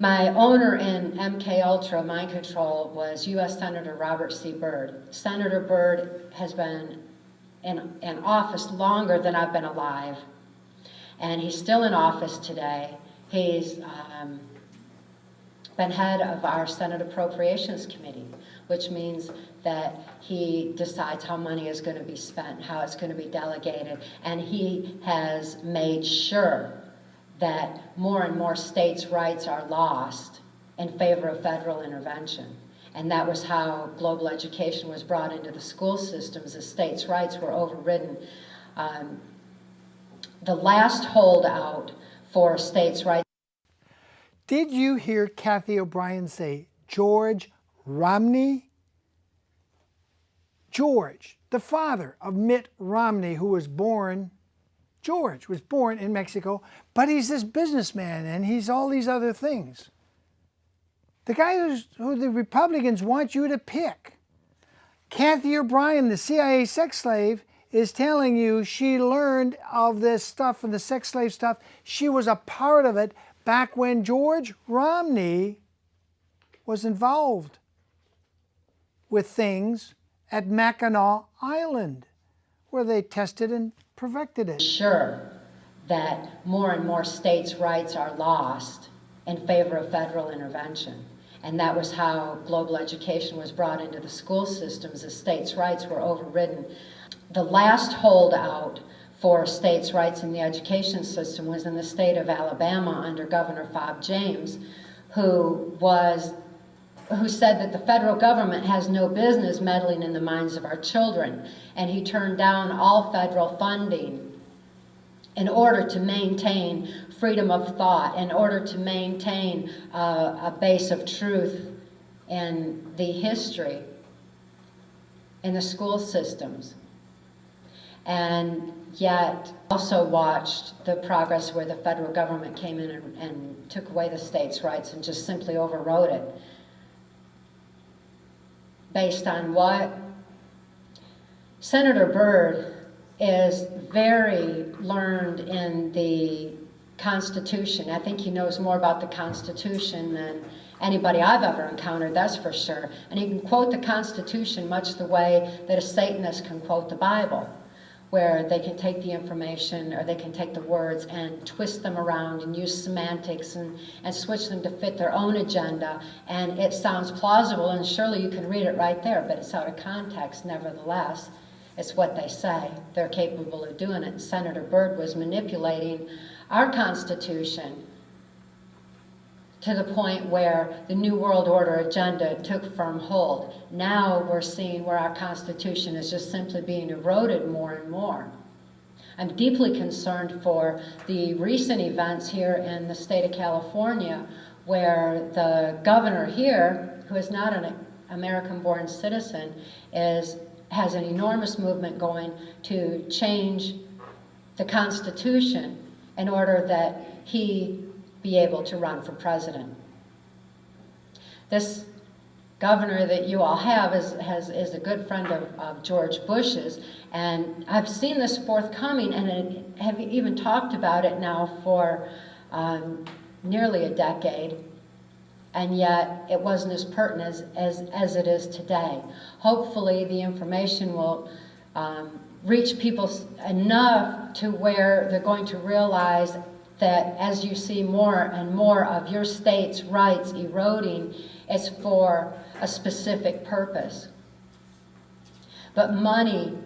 My owner in MK Ultra Mind Control was U.S. Senator Robert C. Byrd. Senator Byrd has been in office longer than I've been alive, and he's still in office today. He's been head of our Senate Appropriations Committee, which means that he decides how money is going to be spent, how it's going to be delegated, and he has made sure that more and more states' rights are lost in favor of federal intervention. And that was how global education was brought into the school systems as states' rights were overridden. The last holdout for states' rights. Did you hear Cathy O'Brien say George Romney? George, the father of Mitt Romney, who was born, George was born in Mexico, but he's this businessman and he's all these other things. The guy who the Republicans want you to pick. Cathy O'Brien, the CIA sex slave, is telling you she learned of this stuff and the sex slave stuff. She was a part of it back when George Romney was involved with things at Mackinac Island, where they tested and perfected it. Sure that more and more states' rights are lost in favor of federal intervention. And that was how global education was brought into the school systems as states' rights were overridden. The last holdout for states' rights in the education system was in the state of Alabama under Governor Fob James, who said that the federal government has no business meddling in the minds of our children. And he turned down all federal funding in order to maintain freedom of thought, in order to maintain a base of truth in the history in the school systems. And yet also watched the progress where the federal government came in and took away the states' rights and just simply overrode it. Based on what? Senator Byrd is very learned in the Constitution. I think he knows more about the Constitution than anybody I've ever encountered, that's for sure. And he can quote the Constitution much the way that a Satanist can quote the Bible, where they can take the information or they can take the words and twist them around and use semantics and switch them to fit their own agenda. And it sounds plausible, and surely you can read it right there, but it's out of context nevertheless. It's what they say. They're capable of doing it. And Senator Byrd was manipulating our Constitution to the point where the New World Order agenda took firm hold. Now we're seeing where our Constitution is just simply being eroded more and more. I'm deeply concerned for the recent events here in the state of California, where the governor here, who is not an American-born citizen, has an enormous movement going to change the Constitution in order that he be able to run for president. This governor that you all have is a good friend of George Bush's, and I've seen this forthcoming and have even talked about it now for nearly a decade, and yet it wasn't as pertinent as it is today. Hopefully the information will reach people enough to where they're going to realize that as you see more and more of your state's rights eroding, it's for a specific purpose. But money,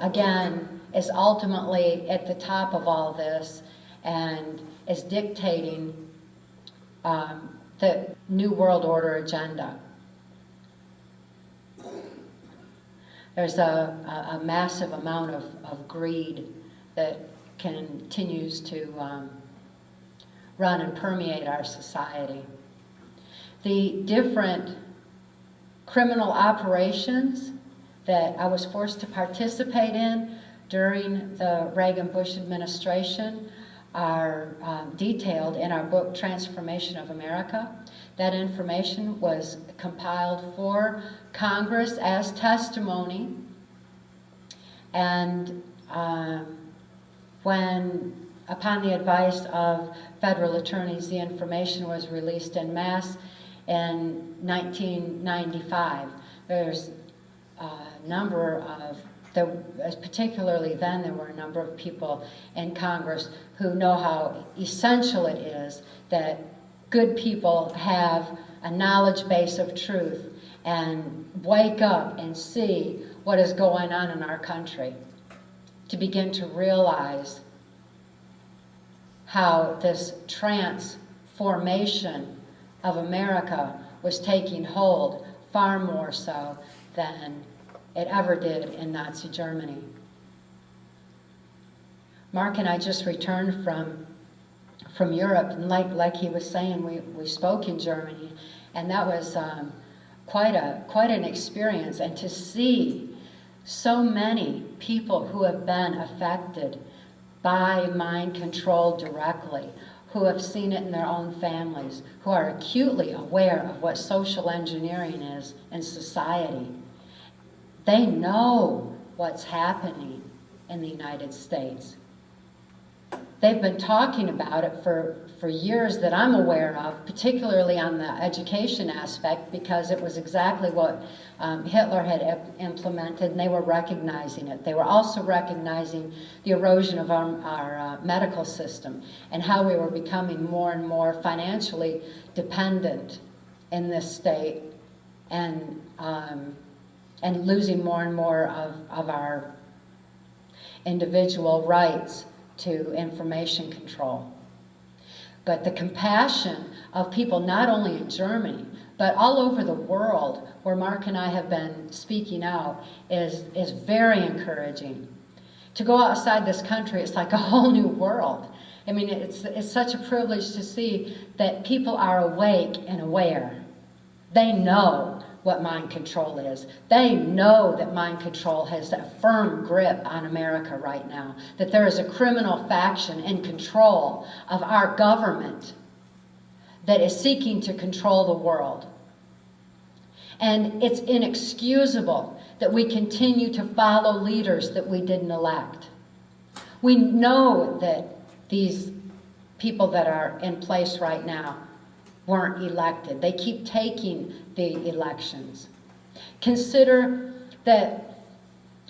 again, is ultimately at the top of all this and is dictating the New World Order agenda. There's a massive amount of greed that continues to run and permeate our society. The different criminal operations that I was forced to participate in during the Reagan-Bush administration are detailed in our book, Transformation of America. That information was compiled for Congress as testimony, and when upon the advice of federal attorneys, the information was released en masse in 1995. There's a number of, particularly then, there were a number of people in Congress who know how essential it is that good people have a knowledge base of truth and wake up and see what is going on in our country, to begin to realize how this transformation of America was taking hold far more so than it ever did in Nazi Germany. Mark and I just returned from Europe, and like he was saying, we spoke in Germany, and that was quite an experience. And to see so many people who have been affected by mind control directly, who have seen it in their own families, who are acutely aware of what social engineering is in society. They know what's happening in the United States. They've been talking about it for years that I'm aware of, particularly on the education aspect, because it was exactly what Hitler had implemented, and they were recognizing it. They were also recognizing the erosion of our medical system and how we were becoming more and more financially dependent in this state, and losing more and more of our individual rights to information control. But the compassion of people not only in Germany, but all over the world where Mark and I have been speaking out is very encouraging. To go outside this country, it's like a whole new world. I mean, it's such a privilege to see that people are awake and aware. They know what mind control is. They know that mind control has a firm grip on America right now, that there is a criminal faction in control of our government that is seeking to control the world. And it's inexcusable that we continue to follow leaders that we didn't elect. We know that these people that are in place right now weren't elected. They keep taking the elections. Consider that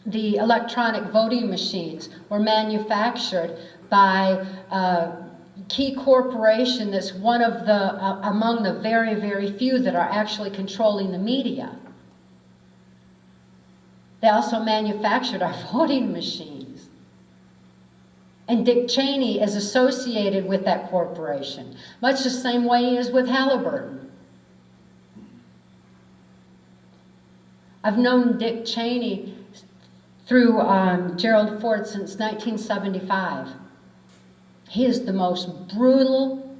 the electronic voting machines were manufactured by a key corporation that's one of the, among the very, very few that are actually controlling the media. They also manufactured our voting machines. And Dick Cheney is associated with that corporation, much the same way he is with Halliburton. I've known Dick Cheney through Gerald Ford since 1975. He is the most brutal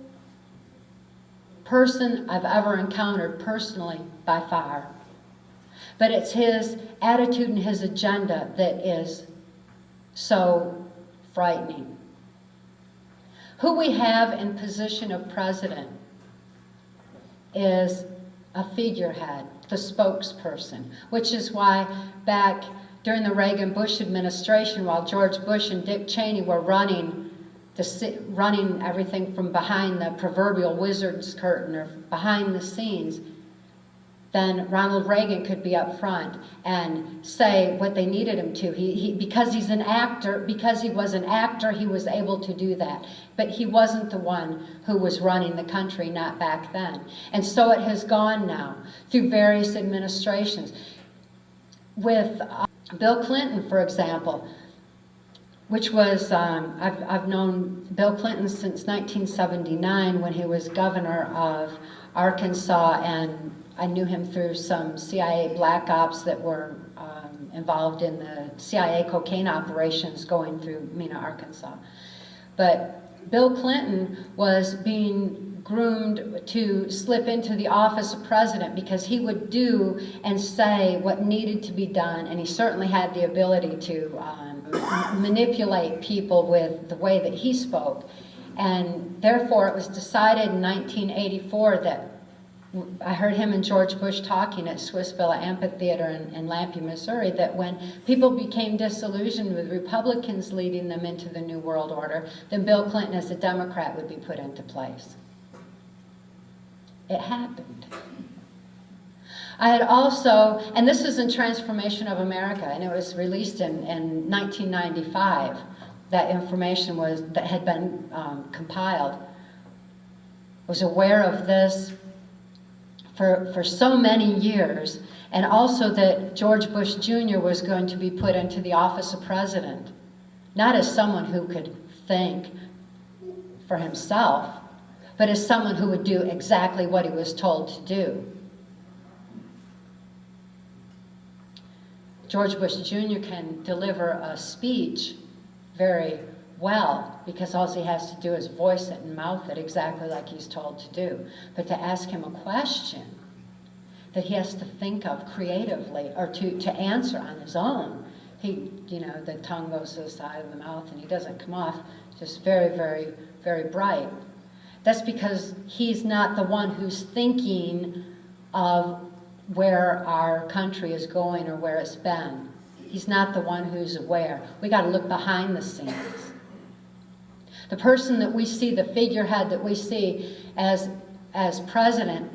person I've ever encountered personally, by far. But it's his attitude and his agenda that is so frightening. Who we have in position of president is a figurehead, the spokesperson, which is why back during the Reagan-Bush administration, while George Bush and Dick Cheney were running everything from behind the proverbial wizard's curtain or behind the scenes, then Ronald Reagan could be up front and say what they needed him to. Because he's an actor, because he was an actor, he was able to do that. But he wasn't the one who was running the country, not back then. And so it has gone now through various administrations. With Bill Clinton, for example, which was, I've known Bill Clinton since 1979 when he was governor of Arkansas, and I knew him through some CIA black ops that were involved in the CIA cocaine operations going through Mena, Arkansas. But Bill Clinton was being groomed to slip into the office of president because he would do and say what needed to be done, and he certainly had the ability to manipulate people with the way that he spoke. And therefore it was decided in 1984 that I heard him and George Bush talking at Swiss Villa Amphitheater in Lampe, Missouri, that when people became disillusioned with Republicans leading them into the New World Order, then Bill Clinton as a Democrat would be put into place. It happened. I had also, and this is in Transformation of America, and it was released in 1995. That information that had been compiled. Was aware of this for so many years, and also that George Bush Jr. was going to be put into the office of president, not as someone who could think for himself, but as someone who would do exactly what he was told to do. George Bush Jr. can deliver a speech very well, because all he has to do is voice it and mouth it exactly like he's told to do. But to ask him a question that he has to think of creatively, or to answer on his own, the tongue goes to the side of the mouth and he doesn't come off just very, very, very bright. That's because he's not the one who's thinking of where our country is going or where it's been. He's not the one who's aware. We got to look behind the scenes. The person that we see, the figurehead that we see as president,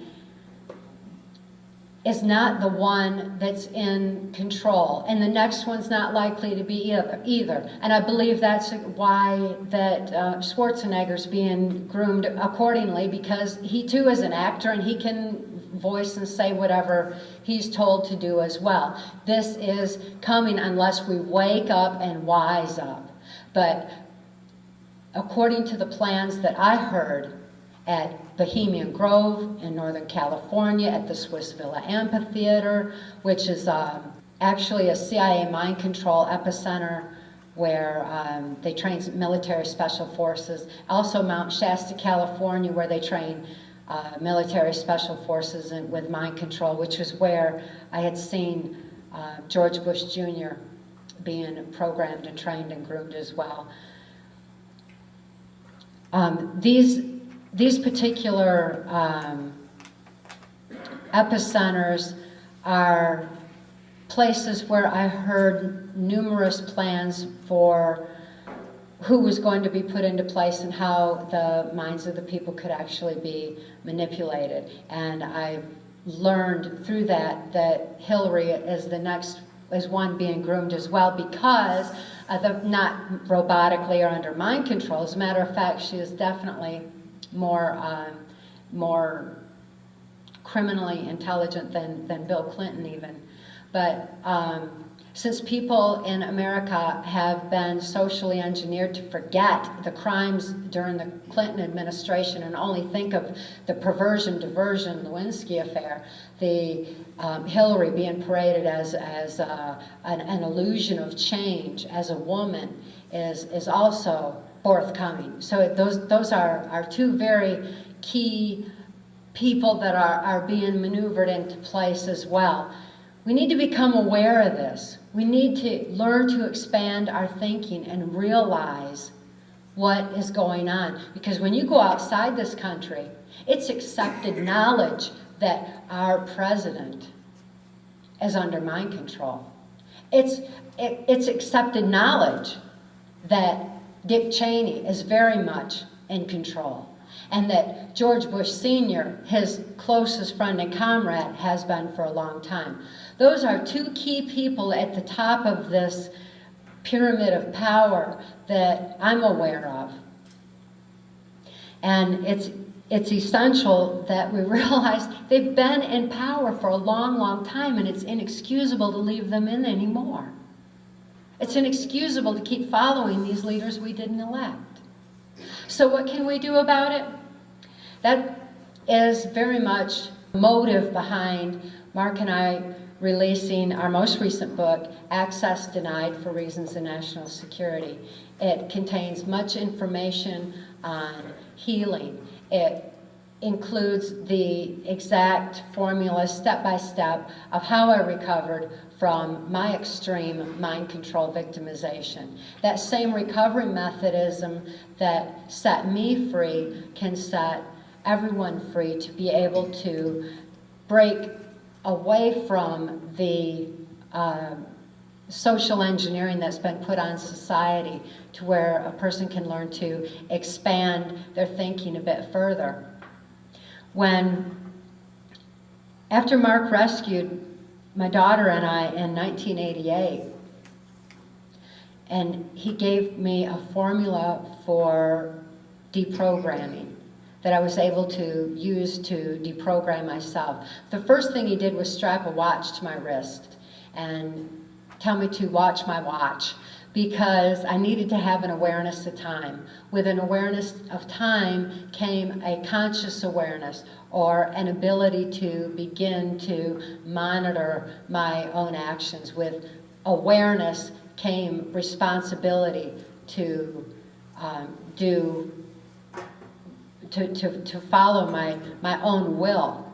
is not the one that's in control, and the next one's not likely to be either. And I believe that's why that Schwarzenegger's being groomed accordingly, because he too is an actor and he can voice and say whatever he's told to do as well. This is coming unless we wake up and wise up. But according to the plans that I heard at Bohemian Grove in Northern California, at the Swiss Villa Amphitheater, which is actually a CIA mind control epicenter where they train military special forces. Also Mount Shasta, California, where they train military special forces with mind control, which was where I had seen George Bush Jr. being programmed and trained and groomed as well. These particular epicenters are places where I heard numerous plans for who was going to be put into place and how the minds of the people could actually be manipulated. And I learned through that Hillary is one being groomed as well, because not robotically or under mind control. As a matter of fact, she is definitely more criminally intelligent than Bill Clinton even. But since people in America have been socially engineered to forget the crimes during the Clinton administration and only think of the perversion, diversion, Lewinsky affair, the Hillary being paraded as an illusion of change as a woman is also forthcoming. So those are two very key people that are being maneuvered into place as well. We need to become aware of this. We need to learn to expand our thinking and realize what is going on. Because when you go outside this country, it's accepted knowledge that our president is under mind control. It's accepted knowledge that Dick Cheney is very much in control, and that George Bush Sr., his closest friend and comrade, has been for a long time. Those are two key people at the top of this pyramid of power that I'm aware of. And it's essential that we realize they've been in power for a long, long time, and it's inexcusable to leave them in anymore. It's inexcusable to keep following these leaders we didn't elect. So what can we do about it? That is very much motive behind Mark and I releasing our most recent book, Access Denied for Reasons of National Security. It contains much information on healing. It includes the exact formula, step by step, of how I recovered from my extreme mind control victimization. That same recovery methodism that set me free can set everyone free to be able to break away from the social engineering that's been put on society, to where a person can learn to expand their thinking a bit further. After Mark rescued my daughter and I in 1988, and he gave me a formula for deprogramming that I was able to use to deprogram myself. The first thing he did was strap a watch to my wrist and tell me to watch my watch, because I needed to have an awareness of time. With an awareness of time came a conscious awareness, or an ability to begin to monitor my own actions. With awareness came responsibility to follow my own will.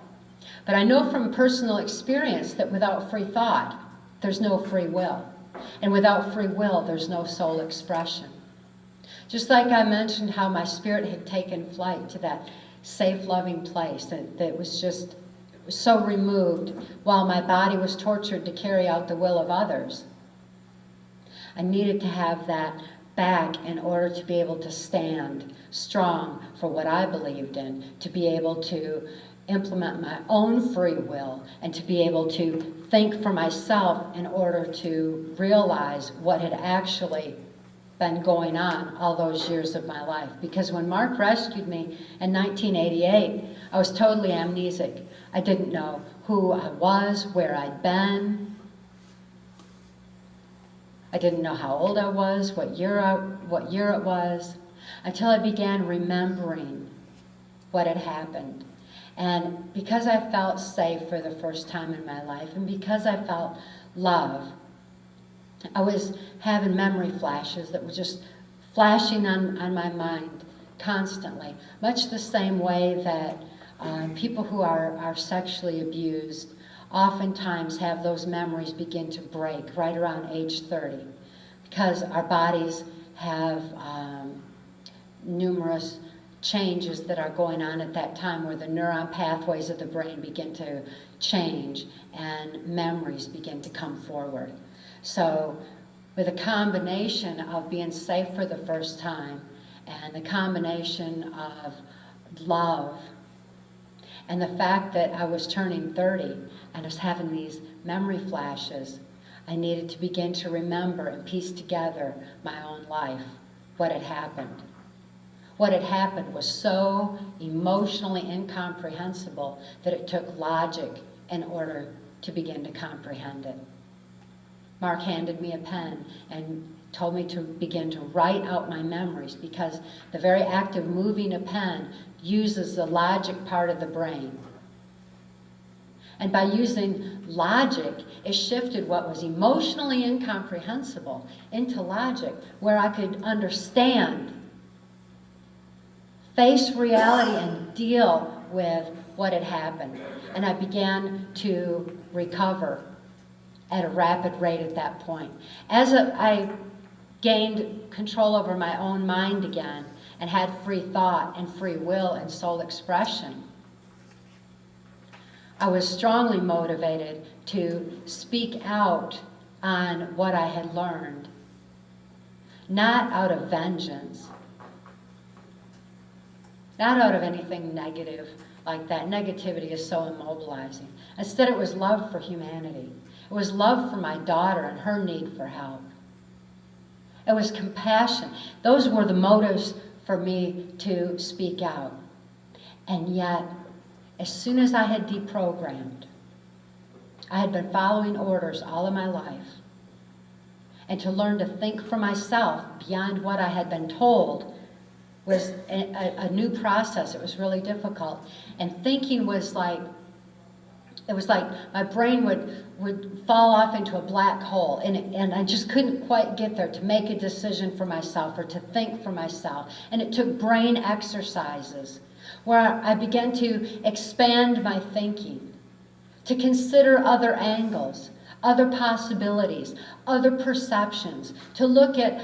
But I know from personal experience that without free thought, there's no free will. And without free will, there's no soul expression. Just like I mentioned how my spirit had taken flight to that safe, loving place that was just so removed while my body was tortured to carry out the will of others. I needed to have that back in order to be able to stand strong for what I believed in, to be able to implement my own free will, and to be able to think for myself in order to realize what had actually been going on all those years of my life. Because when Mark rescued me in 1988, I was totally amnesic. I didn't know who I was, where I'd been. I didn't know how old I was, what year it was, until I began remembering what had happened. And because I felt safe for the first time in my life, and because I felt love, I was having memory flashes that were just flashing on my mind constantly, much the same way that people who are sexually abused oftentimes have those memories begin to break right around age 30, because our bodies have numerous changes that are going on at that time, where the neuron pathways of the brain begin to change and memories begin to come forward. So with a combination of being safe for the first time, and the combination of love, and the fact that I was turning 30 and I was having these memory flashes, I needed to begin to remember and piece together my own life, what had happened. What had happened was so emotionally incomprehensible that it took logic in order to begin to comprehend it. Mark handed me a pen and told me to begin to write out my memories, because the very act of moving a pen uses the logic part of the brain. And by using logic, it shifted what was emotionally incomprehensible into logic, where I could understand, face reality, and deal with what had happened. And I began to recover at a rapid rate at that point. As I gained control over my own mind again, and had free thought and free will and soul expression, I was strongly motivated to speak out on what I had learned, not out of vengeance, not out of anything negative like that. Negativity is so immobilizing. Instead, it was love for humanity. It was love for my daughter and her need for help. It was compassion. Those were the motives for me to speak out. And yet, as soon as I had deprogrammed, I had been following orders all of my life. And to learn to think for myself beyond what I had been told was a new process. It was really difficult. And thinking was like, it was like my brain would fall off into a black hole, and I just couldn't quite get there to make a decision for myself or to think for myself. And it took brain exercises where I began to expand my thinking, to consider other angles, other possibilities, other perceptions, to look at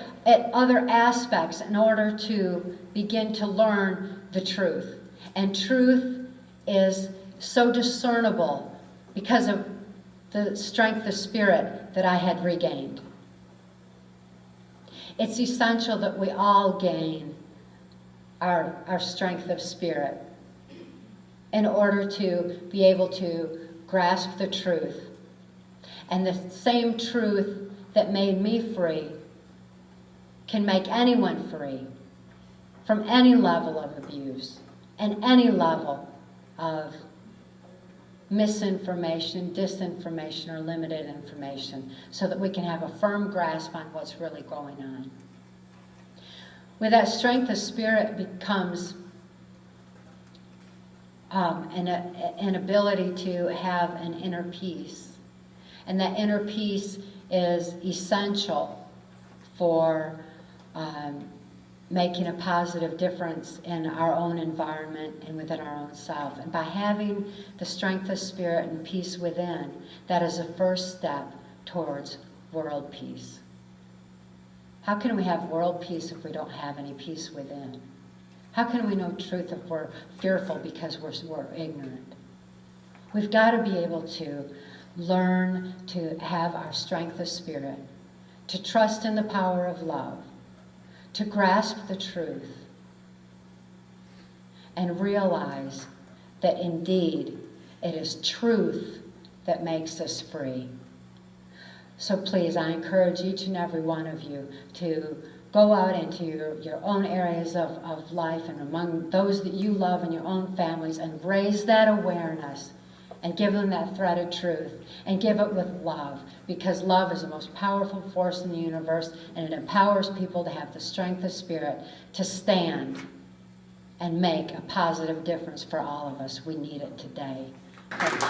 other aspects in order to begin to learn the truth. And truth is so discernible because of the strength of spirit that I had regained. It's essential that we all gain our strength of spirit in order to be able to grasp the truth. And the same truth that made me free can make anyone free from any level of abuse and any level of misinformation, disinformation, or limited information, so that we can have a firm grasp on what's really going on. With that strength of spirit becomes an ability to have an inner peace. And that inner peace is essential for making a positive difference in our own environment and within our own self. And by having the strength of spirit and peace within, that is a first step towards world peace. How can we have world peace if we don't have any peace within? How can we know truth if we're fearful because we're ignorant? We've got to be able to learn to have our strength of spirit, to trust in the power of love, to grasp the truth, and realize that indeed it is truth that makes us free. So please, I encourage each and every one of you to go out into your own areas of life and among those that you love in your own families and raise that awareness and give them that thread of truth and give it with love, because love is the most powerful force in the universe, and it empowers people to have the strength of spirit to stand and make a positive difference for all of us. We need it today. Thank you.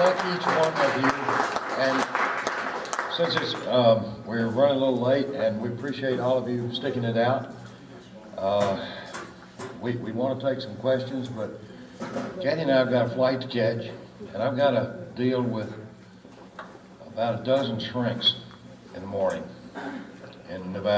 Thank each one of you, and since we're running a little late, and we appreciate all of you sticking it out, we want to take some questions, but Cathy and I have got a flight to catch, and I've got to deal with about a dozen shrinks in the morning in Nevada.